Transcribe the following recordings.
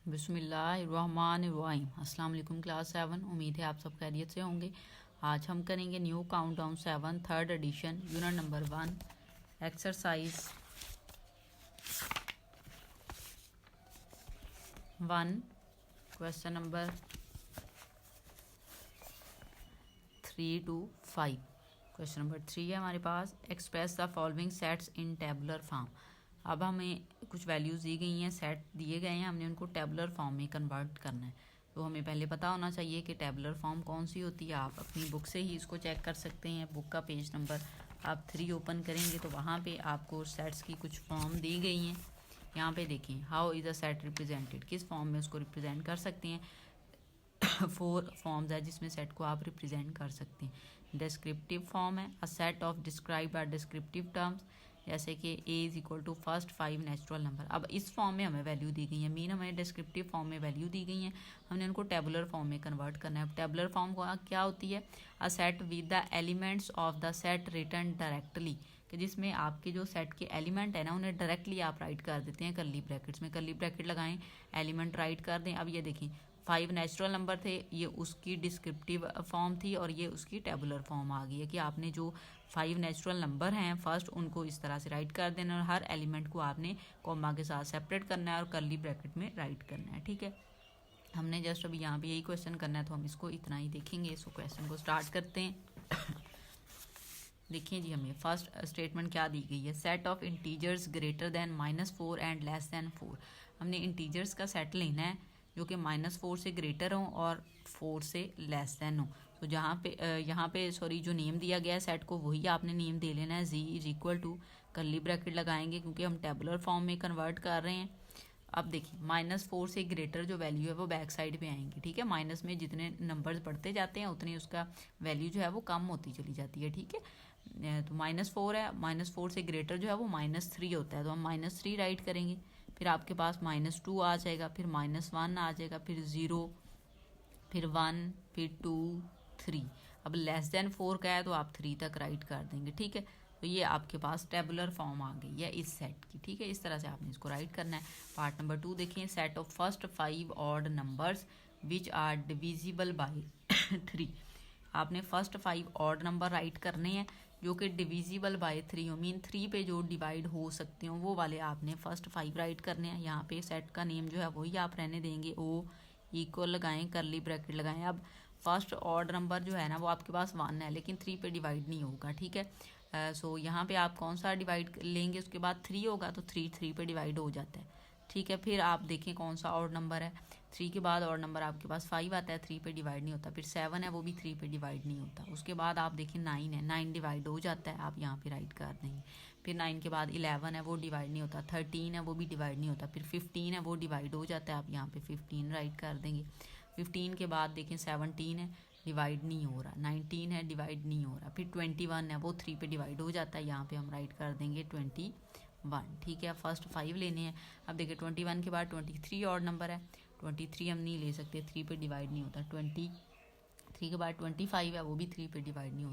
बिस्मिल्लाहिर्रहमानिर्रहीम। अस्सलाम वालेकुम क्लास 7। उम्मीद है आप सब खैरियत से होंगे। आज हम करेंगे new countdown 7 third edition unit number 1 exercise 1 question number 3 to 5। Question number 3 है हमारे पास। Express the following sets in tabular form. अब हमें कुछ वैल्यूज़ दी गई हैं, सेट दिए गए हैं, हमने उनको टेबुलर फॉर्म में कन्वर्ट करना है। तो हमें पहले पता होना चाहिए कि टेबुलर फॉर्म कौन सी होती है। आप अपनी बुक से ही इसको चेक कर सकते हैं। बुक का पेज नंबर आप 3 ओपन करेंगे तो वहाँ पे आपको सेट्स की कुछ फॉर्म दी गई हैं। यहाँ पे देखें, how is a set represented, किस फॉर्म में उसको रिप्रेजेंट कर सकते हैं। 4 फॉर्म्स है जिसमें सेट को आप रिप्रेजेंट कर सकते हैं। डिस्क्रिप्टिव फॉर्म है, a set of describe are descriptive terms, जैसे कि a is equal to first 5 natural number. अब इस फॉर्म में हमें वैल्यू दी गई है, मीन हमें डिस्क्रिप्टिव फॉर्म में वैल्यू दी गई है, हमने उनको टेबुलर फॉर्म में कन्वर्ट करना है। टेबुलर फॉर्म क्या होती है? A set with the elements of the set return directly, कि जिसमें आपके जो सेट के एलिमेंट है ना उन्हें डायरेक्टली आप राइट कर देते हैं कर्ली ब्रैकेट्स में। कर्ली ब्रैकेट लगाएं, एलिमेंट राइट कर दें। अब ये देखें 5 नेचुरल नंबर थे, ये उसकी डिस्क्रिप्टिव फॉर्म थी और ये उसकी टेबुलर फॉर्म आ गई है कि आपने जो 5 नेचुरल नंबर हैं फर्स्ट उनको इस तरह से राइट कर देना और हर एलिमेंट को आपने कॉमा के साथ सेपरेट करना है और कर्ली ब्रैकेट में राइट करना है। ठीक है, हमने जस्ट अभी यहाँ पे यही क्वेश्चन करना है तो हम इसको इतना ही देखेंगे। इसको क्वेश्चन को स्टार्ट करते हैं। देखिए जी, हमें फर्स्ट स्टेटमेंट क्या दी गई है। Set of integers greater than -4 and less than 4। हमने इंटीजर्स का सेट लेना है जो कि -4 से ग्रेटर हो और 4 से लेस देन हो। तो जहाँ पे यहाँ पे जो नेम दिया गया है सेट को वही आपने नेम दे लेना है। z is equal to curly bracket लगाएंगे क्योंकि हम टेबुलर फॉर्म में कन्वर्ट कर रहे हैं। अब देखिए -4 से ग्रेटर जो वैल्यू है वो बैक साइड पे आएंगी। ठीक है, माइनस में जितने नंबर्स बढ़ते जाते हैं उतनी उसका वैल्यू जो है वो कम होती चली जाती है। ठीक है, तो -4 है, -4 से ग्रेटर जो है वो -3 होता है तो हम -3 राइट करेंगे। फिर आपके पास -2 आ जाएगा, फिर -1 आ जाएगा, फिर 0, फिर 1, फिर 2, 3। अब लेस देन 4 का है तो आप 3 तक राइट कर देंगे। ठीक है, तो ये आपके पास टेबुलर फॉर्म आ गई है इस सेट की। ठीक है, इस तरह से आपने इसको राइट करना है। पार्ट नंबर 2 देखिए। Set of first 5 odd numbers which are divisible by 3। आपने फर्स्ट 5 ऑड नंबर राइट करने हैं जो कि डिविजिबल बाय 3 हो, मीन 3 पे जो डिवाइड हो सकते हो वो वाले आपने फर्स्ट 5 राइट करने हैं। यहाँ पे सेट का नेम जो है वही आप रहने देंगे, ओ इक्वल लगाएं, कर्ली ब्रैकेट लगाएं। अब फर्स्ट ऑड नंबर जो है ना वो आपके पास 1 है लेकिन 3 पे डिवाइड नहीं होगा। ठीक है, सो यहाँ पे आप कौन सा डिवाइड लेंगे, उसके बाद 3 होगा तो 3 पे डिवाइड हो जाता है। ठीक है, फिर आप देखें कौन सा ऑड नंबर है। 3 के बाद ऑड नंबर आपके पास 5 आता है, 3 पे डिवाइड नहीं होता। फिर 7 है, वो भी 3 पे डिवाइड नहीं होता। उसके बाद आप देखें 9 है, 9 डिवाइड हो जाता है, आप यहाँ पे राइट कर देंगे। फिर 9 के बाद 11 है, वो डिवाइड नहीं होता। 13 है, वो भी डिवाइड नहीं होता। फिर 15 है, वो डिवाइड हो जाता है, आप यहाँ पे 15 राइट कर देंगे। 15 के बाद देखें 17 है, डिवाइड नहीं हो रहा। 19 है, डिवाइड नहीं हो रहा। फिर 21 है, वो 3 पे डिवाइड हो जाता है, यहाँ पे हम राइट कर देंगे 21। ठीक है, फर्स्ट 5 लेने हैं। अब देखिए 21 के बाद 23 और नंबर है, 23 हम नहीं ले सकते, 3 पे डिवाइड नहीं होता। 23 के बाद 25 है, वो भी 3 पे डिवाइड नहीं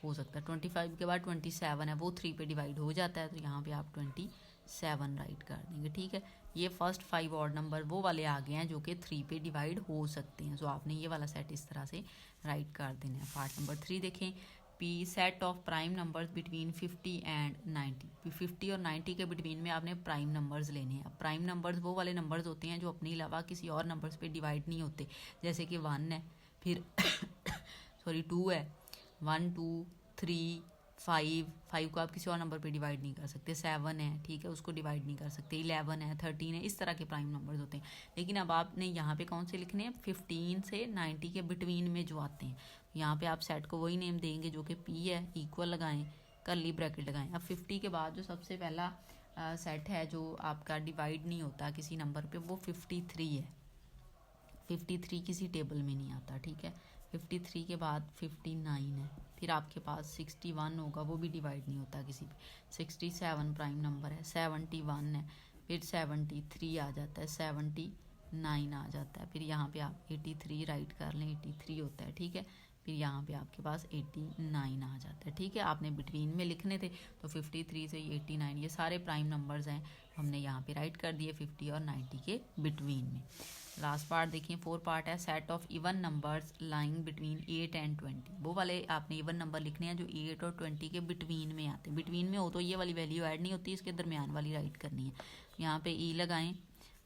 हो सकता। 25 के बाद 27 है, वो 3 पे डिवाइड हो जाता है तो यहाँ पे आप 27 राइट कर देंगे। ठीक है, ये फर्स्ट 5 ऑड नंबर वो वाले आ गए हैं जो कि 3 पे डिवाइड हो सकते हैं। सो आपने ये वाला सेट इस तरह से राइट कर देना है। पार्ट नंबर 3 देखें। P set of prime numbers between 50 and 90। 50 और 90 के बिटवीन में आपने प्राइम नंबर्स लेने हैं। प्राइम नंबर्स वो वाले नंबर्स होते हैं जो अपने अलावा किसी और नंबर्स पे डिवाइड नहीं होते, जैसे कि 1 है, फिर 2 है, 1, 2, 3, 5 को आप किसी और नंबर पे डिवाइड नहीं कर सकते। 7 है, ठीक है, उसको डिवाइड नहीं कर सकते। 11 है, 13 है, इस तरह के प्राइम नंबर्स होते हैं। लेकिन अब आपने यहाँ पे कौन से लिखने हैं? 15 से 90 के बिटवीन में जो आते हैं। यहाँ पे आप सेट को वही नेम देंगे जो कि पी है, इक्वल लगाएं, कर्ली ब्रैकेट लगाएं। अब 50 के बाद जो सबसे पहला सेट है जो आपका डिवाइड नहीं होता किसी नंबर पे, वो 53 है। 53 किसी टेबल में नहीं आता। ठीक है, 53 के बाद 59 है, फिर आपके पास 61 होगा, वो भी डिवाइड नहीं होता किसी पे। 67 प्राइम नंबर है, 71 है, फिर 73 आ जाता है, 79 आ जाता है। फिर यहाँ पे आप 83 राइट कर लें, 83 होता है। ठीक है, फिर यहाँ पे आपके पास 89 आ जाता है। ठीक है, आपने बिटवीन में लिखने थे तो 53 से 89 ये सारे प्राइम नंबर्स हैं, हमने यहाँ पे राइट कर दिए 50 और 90 के बिटवीन में। लास्ट पार्ट देखिए, 4 पार्ट है। Set of even numbers lying between 8 and 20। वो वाले आपने इवन नंबर लिखने हैं जो 8 और 20 के बिटवीन में आते हैं। बिटवीन में हो तो ये वाली वैल्यू ऐड नहीं होती, इसके दरमियान वाली राइट करनी है। यहाँ पे ई लगाएं।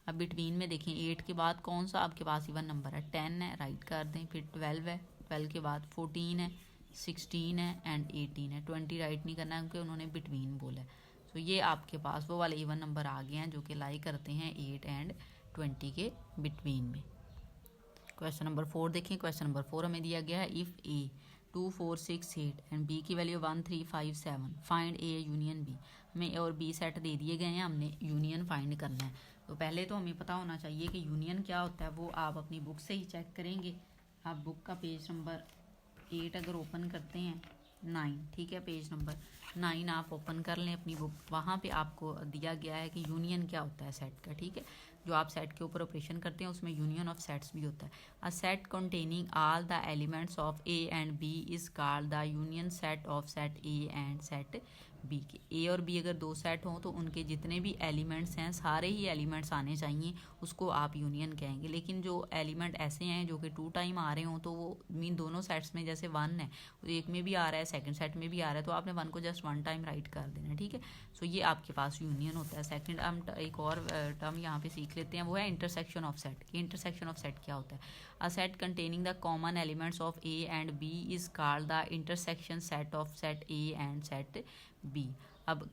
अब बिटवीन में देखें 8 के बाद कौन सा आपके पास इवन नंबर है, 10 है, राइट कर दें। फिर 12 है, 12 के बाद 14 है, 16 है एंड 18 है। 20 राइट नहीं करना है क्योंकि उन्होंने बिटवीन बोला है। तो ये आपके पास वो वाले इवन नंबर आ गए हैं जो कि लाई करते हैं 8 एंड 20 के बिटवीन में। क्वेश्चन नंबर 4 देखें। क्वेश्चन नंबर 4 हमें दिया गया है, इफ़ ए 2 4 6 8 एंड बी की value 1 3 5 7 find A union B. हमें ए और बी सेट दे दिए गए हैं, हमने यूनियन फाइंड करना है। तो पहले तो हमें पता होना चाहिए कि यूनियन क्या होता है, वो आप अपनी बुक से ही चेक करेंगे। आप बुक का पेज नंबर 8 अगर ओपन करते हैं, 9, ठीक है, पेज नंबर 9 आप ओपन कर लें अपनी बुक। वहाँ पे आपको दिया गया है कि यूनियन क्या होता है सेट का। ठीक है, जो आप सेट के ऊपर ऑपरेशन करते हैं उसमें यूनियन ऑफ सेट्स भी होता है। A set containing all the elements of A and B is called the union set of set A and set B. के ए और बी अगर दो सेट हों तो उनके जितने भी एलिमेंट्स हैं सारे ही एलिमेंट्स आने चाहिए, उसको आप यूनियन कहेंगे। लेकिन जो एलिमेंट ऐसे हैं जो कि 2 टाइम आ रहे हों तो वो मीन दोनों सेट्स में, जैसे 1 है एक में भी आ रहा है, सेकंड सेट में भी आ रहा है, तो आपने 1 को जस्ट 1 टाइम राइट कर देना। ठीक है, सो ये आपके पास यूनियन होता है। सेकंड हम एक और टर्म यहाँ पे सीख लेते हैं, वो है इंटरसेक्शन ऑफ सेट। कि इंटरसेक्शन ऑफ सेट क्या होता है। A set containing the common elements of A and B is called the intersection set of set A and set B. अब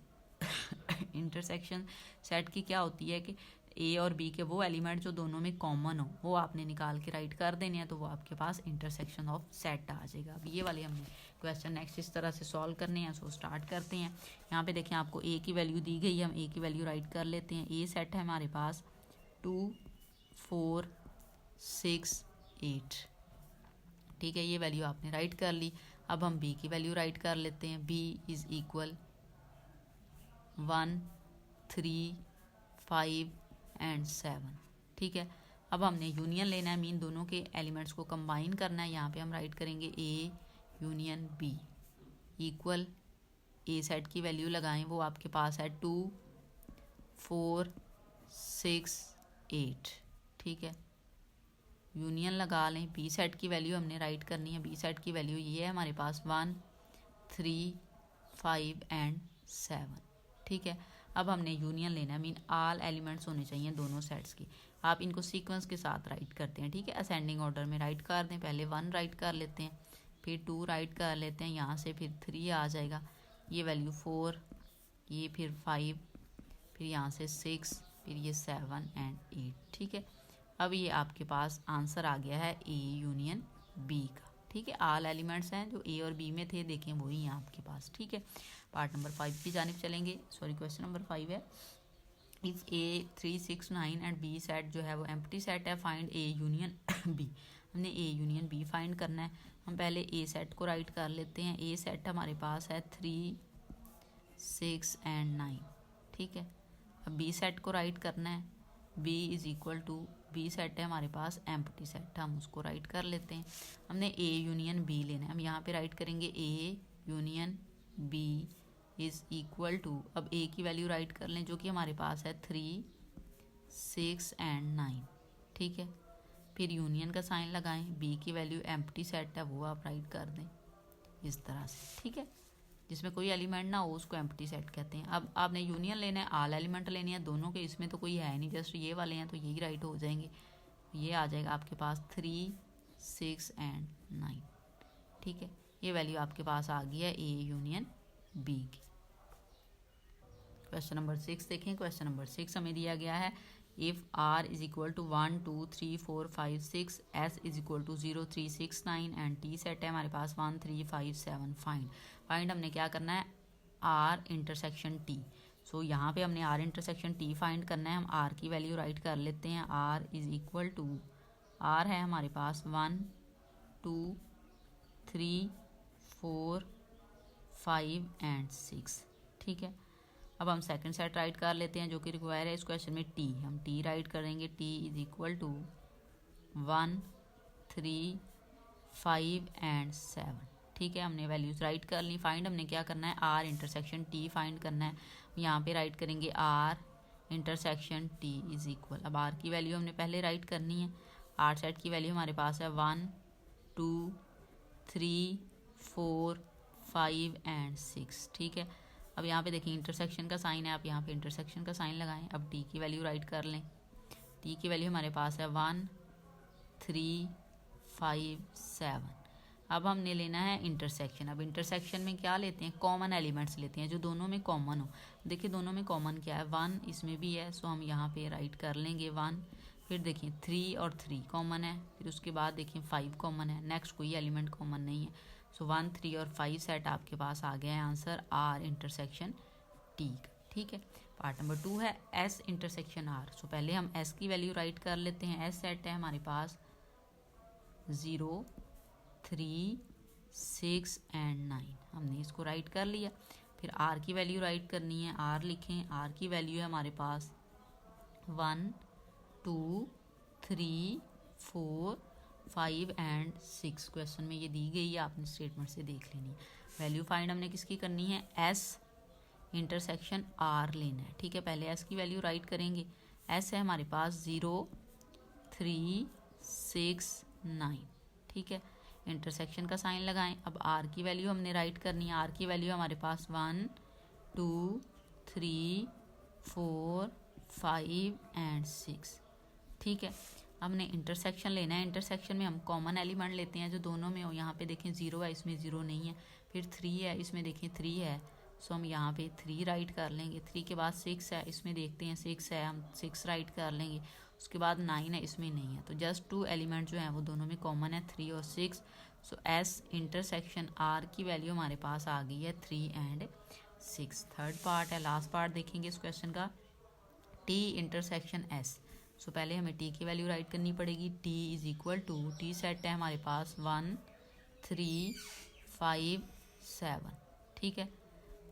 इंटरसेक्शन सेट की क्या होती है कि ए और बी के वो एलिमेंट जो दोनों में कॉमन हो वो आपने निकाल के राइट कर देने हैं, तो वो आपके पास इंटरसेक्शन ऑफ सेट आ जाएगा। अब ये वाले हमने क्वेश्चन नेक्स्ट इस तरह से सॉल्व करने हैं। सो स्टार्ट करते हैं। यहाँ पे देखें आपको ए की वैल्यू दी गई है, हम ए की वैल्यू राइट कर लेते हैं। ए सेट है हमारे पास 2 4 6 8। ठीक है, ये वैल्यू आपने राइट कर ली। अब हम बी की वैल्यू राइट कर लेते हैं। B is equal 1 3 5 and 7। ठीक है, अब हमने यूनियन लेना है, मीन दोनों के एलिमेंट्स को कंबाइन करना है। यहाँ पे हम राइट करेंगे A union B equal A set की वैल्यू लगाएं, वो आपके पास है 2 4 6 8। ठीक है, यूनियन लगा लें। बी सेट की वैल्यू हमने राइट करनी है। बी सेट की वैल्यू ये है हमारे पास 1 3 5 एंड 7। ठीक है, अब हमने यूनियन लेना है, मीन ऑल एलिमेंट्स होने चाहिए दोनों सेट्स की। आप इनको सीक्वेंस के साथ राइट करते हैं। ठीक है, असेंडिंग ऑर्डर में राइट कर दें। पहले 1 राइट कर लेते हैं, फिर 2 राइट कर लेते हैं, यहाँ से फिर 3 आ जाएगा, ये वैल्यू 4, ये फिर 5, फिर यहाँ से 6, फिर ये 7 एंड 8। ठीक है, अब ये आपके पास आंसर आ गया है ए यूनियन बी का। ठीक है, ऑल एलिमेंट्स हैं जो ए और बी में थे, देखें वही हैं आपके पास। ठीक है, पार्ट नंबर 5 की जानिब चलेंगे। सॉरी, क्वेश्चन नंबर 5 है, if A 3 6 9 and B set जो है वो एम्प्टी सेट है, फाइंड ए यूनियन बी। हमने ए यूनियन बी फाइंड करना है। हम पहले ए सेट को राइट कर लेते हैं। ए सेट हमारे पास है 3 6 एंड 9। ठीक है, अब बी सेट को राइट करना है। B is equal to, B set है हमारे पास एम्प्टी सेट, हम उसको राइट कर लेते हैं। हमने ए यूनियन बी लेना है, हम यहाँ पे राइट करेंगे A union B is equal to, अब ए की वैल्यू राइट कर लें जो कि हमारे पास है 3 6 एंड 9। ठीक है, फिर यूनियन का साइन लगाएं। बी की वैल्यू एम्प्टी सेट है वो आप राइट कर दें इस तरह से। ठीक है, जिसमें कोई एलिमेंट ना हो उसको एम्प्टी सेट कहते हैं। अब आपने यूनियन लेना है, ऑल एलिमेंट लेने हैं दोनों के, इसमें तो कोई है नहीं, जस्ट ये वाले हैं तो यही राइट हो जाएंगे। ये आ जाएगा आपके पास 3 6 एंड 9। ठीक है, ये वैल्यू आपके पास आ गई है ए यूनियन बी की। क्वेश्चन नंबर 6 देखें। क्वेश्चन नंबर 6 हमें दिया गया है, if R is equal to 1 2 3 4 5 6, S is equal to 0 3 6 9 and T set है हमारे पास 1 3 5 7। फाइंड हमने क्या करना है, आर इंटरसेक्शन टी। सो यहाँ पे हमने आर इंटरसेक्शन टी फाइंड करना है। हम आर की वैल्यू राइट कर लेते हैं। R is equal to, R है हमारे पास 1 2 3 4 5 एंड 6। ठीक है, अब हम सेकंड सेट राइट कर लेते हैं जो कि रिक्वायर है इस क्वेश्चन में टी। हम टी राइट करेंगे। T is equal to 1 3 5 and 7। ठीक है, हमने वैल्यूज़ राइट कर ली। फाइंड हमने क्या करना है, आर इंटरसेक्शन टी फाइंड करना है। यहाँ पे राइट करेंगे R intersection T is equal, अब आर की वैल्यू हमने पहले राइट करनी है। आर सेट की वैल्यू हमारे पास है 1 2 3 4 5 एंड 6। ठीक है, अब यहाँ पे देखिए इंटरसेक्शन का साइन है, आप यहाँ पे इंटरसेक्शन का साइन लगाएं। अब टी की वैल्यू राइट कर लें। टी की वैल्यू हमारे पास है 1 3 5 7। अब हमने लेना है इंटरसेक्शन। अब इंटरसेक्शन में क्या लेते हैं, कॉमन एलिमेंट्स लेते हैं जो दोनों में कॉमन हो। देखिए दोनों में कॉमन क्या है, 1 इसमें भी है, सो हम यहाँ पे राइट कर लेंगे 1। फिर देखिए 3 और 3 कॉमन है, फिर उसके बाद देखिए 5 कॉमन है, नेक्स्ट कोई एलिमेंट कॉमन नहीं है। सो 1 3 और 5 सेट आपके पास आ गया है आंसर आर इंटरसेक्शन टी का। ठीक है, पार्ट नंबर 2 है एस इंटरसेक्शन आर। सो पहले हम एस की वैल्यू राइट कर लेते हैं। एस सेट है हमारे पास 0 3 6 एंड 9, हमने इसको राइट कर लिया। फिर आर की वैल्यू राइट करनी है, आर लिखें। आर की वैल्यू है हमारे पास 1 2 3 4 5 एंड 6। क्वेश्चन में ये दी गई है, आपने स्टेटमेंट से देख लेनी है। वैल्यू फाइंड हमने किसकी करनी है, एस इंटरसेक्शन आर लेना है। ठीक है, पहले एस की वैल्यू राइट करेंगे। एस है हमारे पास 0 3 6 9। ठीक है, इंटरसेक्शन का साइन लगाएं। अब आर की वैल्यू हमने राइट करनी है। आर की वैल्यू हमारे पास 1 2 3 4 5 एंड 6। ठीक है, हमने इंटरसेक्शन लेना है। इंटरसेक्शन में हम कॉमन एलिमेंट लेते हैं जो दोनों में हो। यहाँ पे देखें 0 है, इसमें 0 नहीं है। फिर 3 है, इसमें देखें 3 है, सो हम यहाँ पे 3 राइट कर लेंगे। 3 के बाद 6 है, इसमें देखते हैं 6 है, हम 6 राइट कर लेंगे। उसके बाद 9 है, इसमें नहीं है। तो जस्ट 2 एलिमेंट जो हैं वो दोनों में कॉमन है, 3 और 6। सो एस इंटरसेक्शन आर की वैल्यू हमारे पास आ गई है 3 एंड 6। थर्ड पार्ट है, लास्ट पार्ट देखेंगे इस क्वेश्चन का, टी इंटरसेक्शन एस। सो पहले हमें टी की वैल्यू राइट करनी पड़ेगी। T is equal to, T set है हमारे पास 1 3 5 7। ठीक है,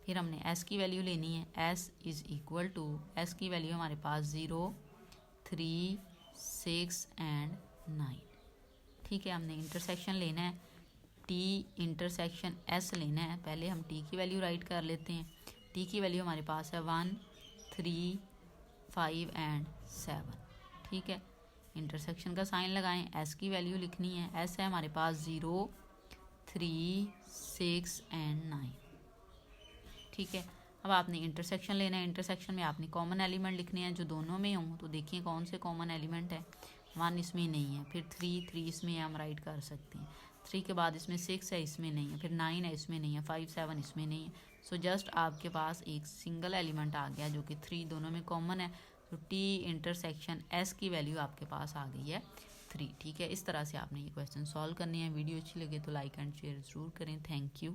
फिर हमने एस की वैल्यू लेनी है। S is equal to, S की वैल्यू हमारे पास 0 3 6 एंड 9। ठीक है, हमने इंटरसेक्शन लेना है, टी इंटरसेक्शन एस लेना है। पहले हम टी की वैल्यू राइट कर लेते हैं। टी की वैल्यू हमारे पास है 1 3 5 एंड 7। ठीक है, इंटरसेक्शन का साइन लगाएं। एस की वैल्यू लिखनी है। एस है हमारे पास 0 3 6 एंड 9। ठीक है, अब आपने इंटरसेक्शन लेना है। इंटरसेक्शन में आपने कॉमन एलिमेंट लिखने हैं जो दोनों में हों। तो देखिए कौन से कॉमन एलिमेंट है, 1 इसमें नहीं है, फिर 3 इसमें हम राइट कर सकते हैं। 3 के बाद इसमें 6 है, इसमें नहीं है, फिर 9 है, इसमें नहीं है, 5 7 इसमें नहीं है। सो जस्ट आपके पास एक सिंगल एलिमेंट आ गया जो कि 3 दोनों में कॉमन है। तो टी इंटरसेक्शन एस की वैल्यू आपके पास आ गई है 3। ठीक है, इस तरह से आपने ये क्वेश्चन सॉल्व करने हैं। वीडियो अच्छी लगे तो लाइक एंड शेयर ज़रूर करें। Thank you.